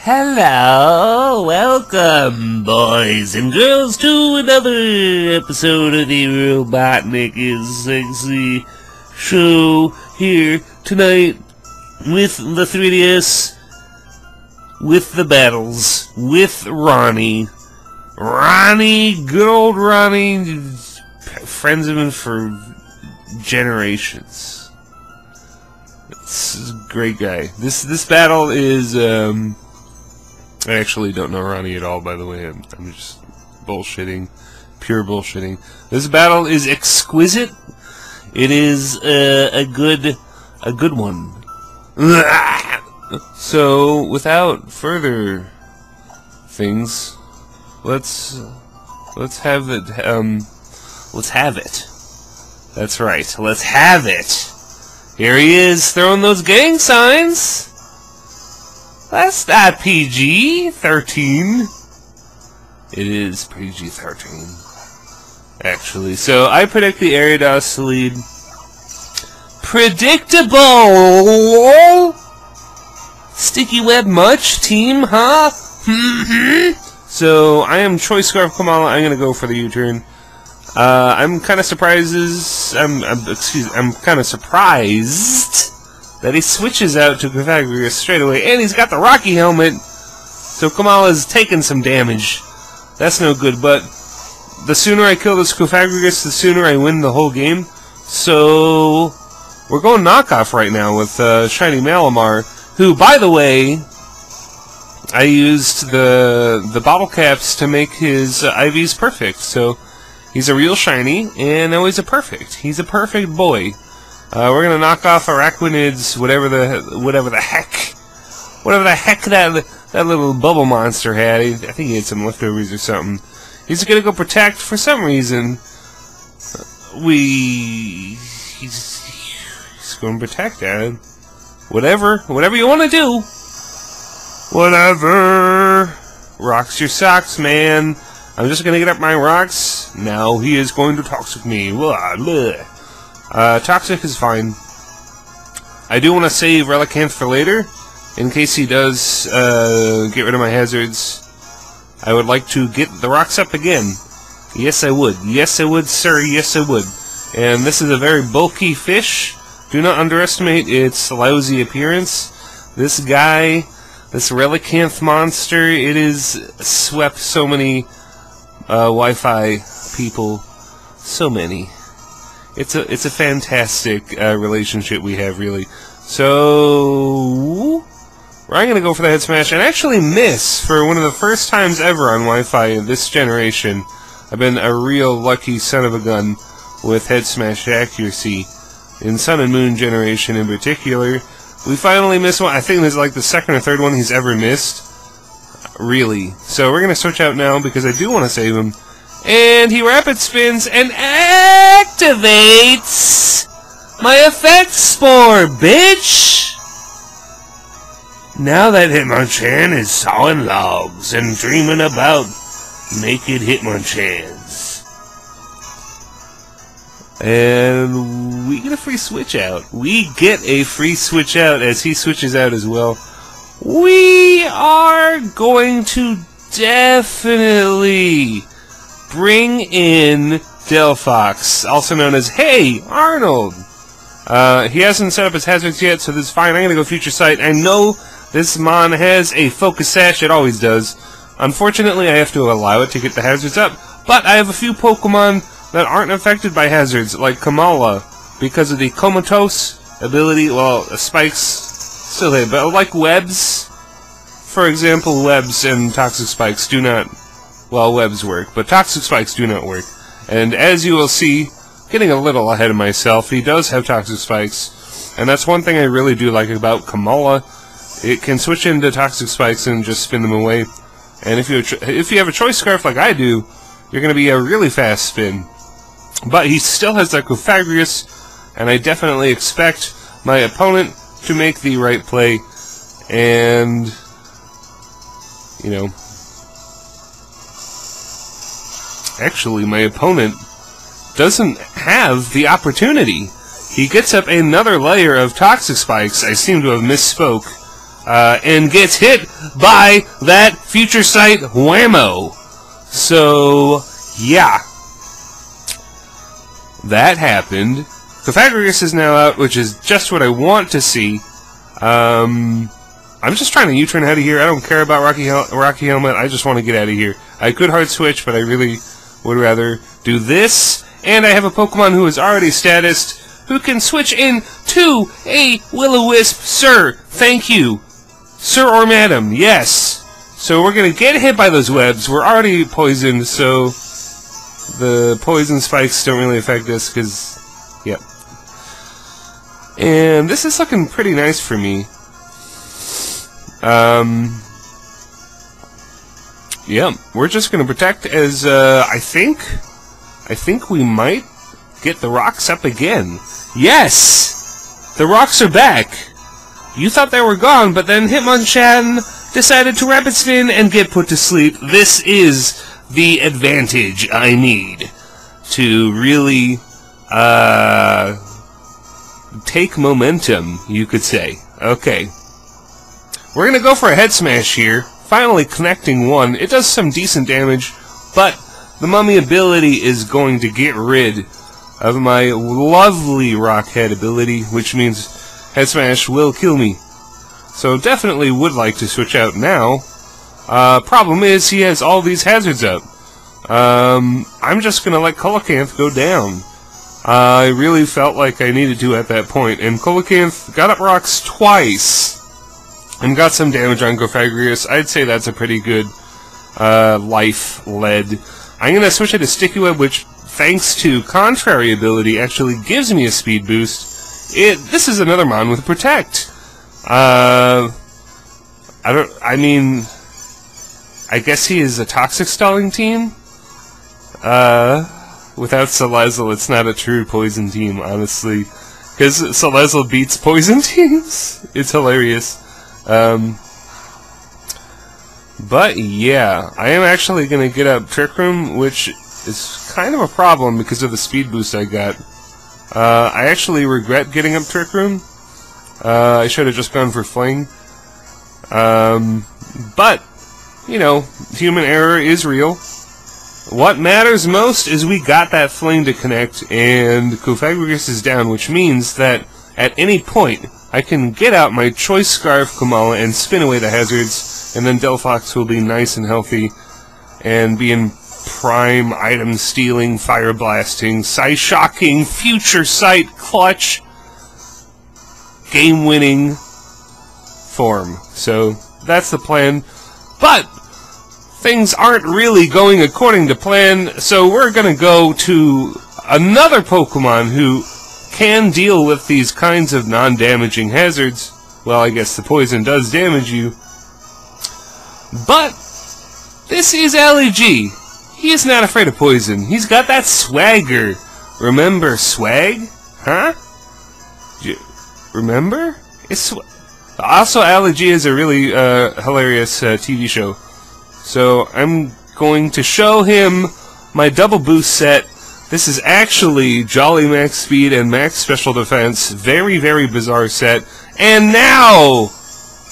Hello, welcome, boys and girls, to another episode of the RobotnikIsSexy show here tonight with the 3DS, with the battles, with Ronny. Ronny, good old Ronny, friends of him for generations. This is a great guy. This battle is, I actually don't know Ronny at all, by the way. I'm just bullshitting. Pure bullshitting. This battle is exquisite. It is a good one. So, without further things, let's have it. Let's have it. That's right. Let's have it. Here he is, throwing those gang signs. That's not PG-13. It is PG-13, actually. So I predict the AAAH to lead. Predictable. Sticky web much, team? Huh? So I am Choice Scarf Kamala. I'm gonna go for the U-turn. I'm kind of surprised. I'm kind of surprised that he switches out to Pythagoras straight away, and he's got the Rocky helmet, so Kamala's taking some damage. That's no good, but the sooner I kill this Pythagoras, the sooner I win the whole game. So we're going knockoff right now with Shiny Malamar, who, by the way, I used the bottle caps to make his IVs perfect, so he's a real shiny, and now he's a perfect. He's a perfect boy. We're gonna knock off Arachnids, whatever the heck that little bubble monster had. I think he had some leftovers or something. He's gonna go protect for some reason. He's going to protect, Dad. Whatever you want to do. Whatever. Rocks your socks, man. I'm just gonna get up my rocks. Now he is going to toxic me. Blah, blah. Toxic is fine. I do want to save Relicanth for later, in case he does get rid of my hazards. I would like to get the rocks up again. Yes, I would. Yes, I would, sir. Yes, I would. And this is a very bulky fish. Do not underestimate its lousy appearance. This guy, this Relicanth monster, it has swept so many Wi-Fi people. So many. It's a fantastic relationship we have, really. So I'm gonna go for the head smash and actually miss for one of the first times ever on Wi-Fi this generation. I've been a real lucky son of a gun with head smash accuracy in Sun and Moon generation in particular. We finally missed one. I think this is like the second or third one he's ever missed. Really. So we're gonna switch out now because I do want to save him. And he rapid spins and activates my effect spore, bitch! Now that Hitmonchan is sawing logs and dreaming about naked Hitmonchans. And we get a free switch out. We get a free switch out as he switches out as well. We are going to definitely bring in Delphox, also known as Hey Arnold. He hasn't set up his hazards yet, so this is fine. I'm gonna go Future Sight. I know this mon has a Focus Sash, it always does. Unfortunately, I have to allow it to get the hazards up, but I have a few Pokemon that aren't affected by hazards, like Kamala, because of the Comatose ability. Well, spikes still hit, but like webs, for example, webs and toxic spikes do not. Well, webs work, but toxic spikes do not work. And as you will see, getting a little ahead of myself, he does have toxic spikes. And that's one thing I really do like about Kamala. It can switch into toxic spikes and just spin them away. And if you have a Choice Scarf like I do, you're going to be a really fast spin. But he still has that Pythagoras, and I definitely expect my opponent to make the right play. And, you know, actually, my opponent doesn't have the opportunity. He gets up another layer of toxic spikes. I seem to have misspoke. and gets hit by that future sight whammo. So, yeah. That happened. Pythagoras is now out, which is just what I want to see. I'm just trying to U-turn out of here. I don't care about Rocky Helmet. I just want to get out of here. I could hard switch, but I really would rather do this. And I have a Pokemon who is already statused, who can switch into a Will-O-Wisp. Sir, thank you. Sir or madam, yes. So we're going to get hit by those webs. We're already poisoned, so the poison spikes don't really affect us, because, yep. And this is looking pretty nice for me. Yeah, we're just going to protect as, I think we might get the rocks up again. Yes! The rocks are back! You thought they were gone, but then Hitmonchan decided to rapid spin and get put to sleep. This is the advantage I need to really, take momentum, you could say. Okay. We're gonna go for a head smash here. Finally connecting one. It does some decent damage, but the mummy ability is going to get rid of my lovely rock head ability, which means head smash will kill me. So definitely would like to switch out now. Problem is he has all these hazards up. I'm just gonna let Coelacanth go down. I really felt like I needed to at that point, and Coelacanth got up rocks twice and got some damage on Pythagoras. I'd say that's a pretty good life lead. I'm gonna switch it to Sticky Web, which, thanks to Contrary ability, actually gives me a speed boost. This is another Mon with Protect. I guess he is a Toxic Stalling team? Without Salazzle, it's not a true poison team, honestly. Because Salazzle beats poison teams? It's hilarious. But yeah, I am actually going to get up Trick Room, which is kind of a problem because of the speed boost I got. I actually regret getting up Trick Room. I should have just gone for Fling. But, you know, human error is real. What matters most is we got that Fling to connect, and Pythagoras is down, which means that at any point I can get out my Choice Scarf Kamala and spin away the hazards, and then Delphox will be nice and healthy and be in prime item stealing, fire blasting, Psy-shocking, future sight, clutch, game winning form. So that's the plan. But things aren't really going according to plan, so we're gonna go to another Pokemon who can deal with these kinds of non-damaging hazards. Well, I guess the poison does damage you. But this is LEG. He is not afraid of poison. He's got that swagger. Remember swag? Huh? Remember? It's also, LEG is a really hilarious TV show. So I'm going to show him my double boost set. This is actually Jolly Max Speed and Max Special Defense. Very, very bizarre set. And now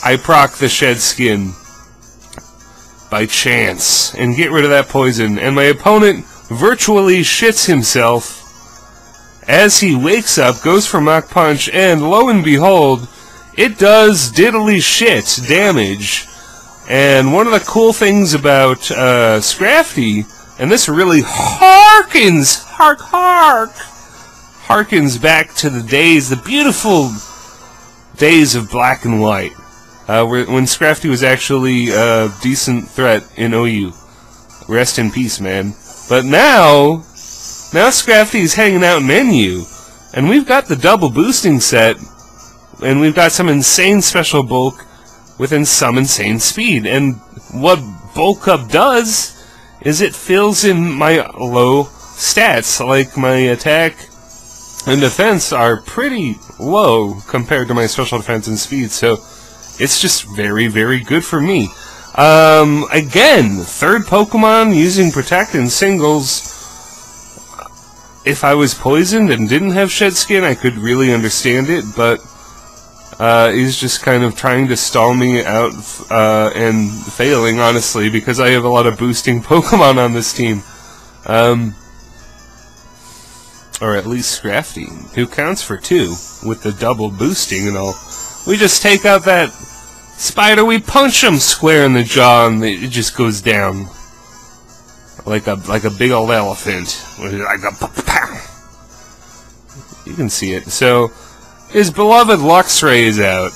I proc the Shed Skin by chance and get rid of that poison. And my opponent virtually shits himself as he wakes up, goes for Mach Punch, and lo and behold, it does diddly shit damage. And one of the cool things about Scrafty, and this really harkens back to the days, the beautiful days of Black and White, when Scrafty was actually a decent threat in OU. Rest in peace, man. But now Scrafty is hanging out in NU, and we've got the double boosting set, and we've got some insane special bulk within some insane speed. And what Bulk Up does is it fills in my low stats. Like, my attack and defense are pretty low compared to my special defense and speed, so it's just very, very good for me. Again, third Pokemon using Protect in singles. If I was poisoned and didn't have Shed Skin, I could really understand it, but He's just kind of trying to stall me out, and failing, honestly, because I have a lot of boosting Pokemon on this team. Or at least Scrafty, who counts for 2, with the double boosting and all. We just take out that spider, we punch him square in the jaw, and it just goes down. Like a big old elephant. Like a pow. You can see it. So, his beloved Luxray is out.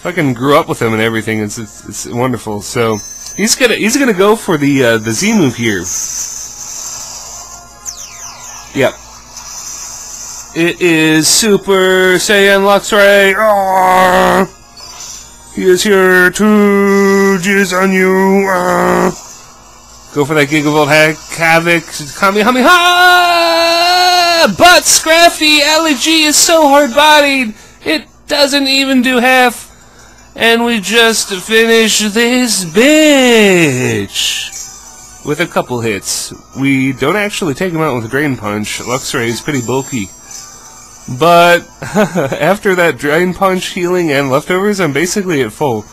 Fucking grew up with him and everything. It's wonderful. So, he's gonna go for the Z move here. Yep. It is Super Saiyan Luxray. He is here to jizz on you. Go for that Gigavolt Havoc. Kamehameha! But Scrafty LG is so hard-bodied, it doesn't even do half. And we just finish this bitch with a couple hits. We don't actually take him out with a Drain Punch. Luxray is pretty bulky. But after that Drain Punch, healing, and leftovers, I'm basically at full.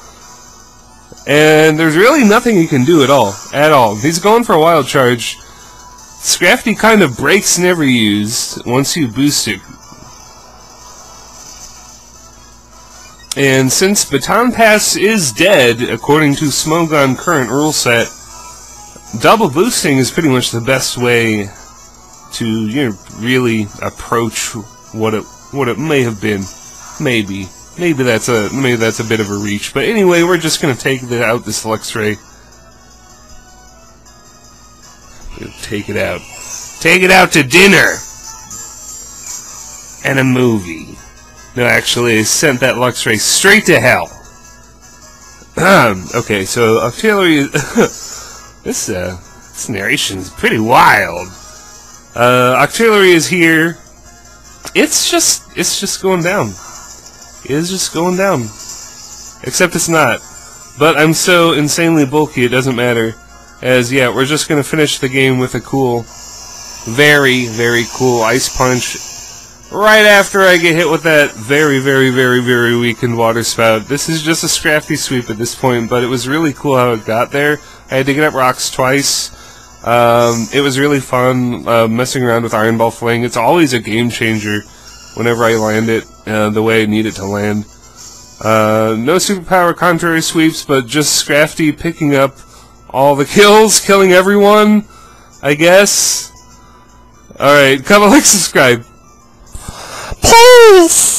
And there's really nothing he can do at all. He's going for a Wild Charge. Scrafty kind of breaks never used once you boost it. And since Baton Pass is dead, according to Smogon current rule set, double boosting is pretty much the best way to, really approach what it may have been. Maybe that's a bit of a reach. But anyway, we're just gonna take out this Luxray. Take it out. Take it out to dinner! And a movie. No, actually, I sent that Luxray straight to hell. Okay, so Artillery... this narration's pretty wild. Artillery is here. It's just going down. It is just going down. Except it's not. But I'm so insanely bulky, it doesn't matter. As, yeah, we're just gonna finish the game with a cool, very, very cool Ice Punch right after I get hit with that very, very, very, very weakened Water Spout. This is just a Scrafty sweep at this point, but it was really cool how it got there. I had to get up rocks twice. It was really fun messing around with Iron Ball Fling. It's always a game changer whenever I land it the way I need it to land. No superpower contrary sweeps, but just Scrafty picking up all the kills, killing everyone, I guess. Alright, comment, like, subscribe. Peace!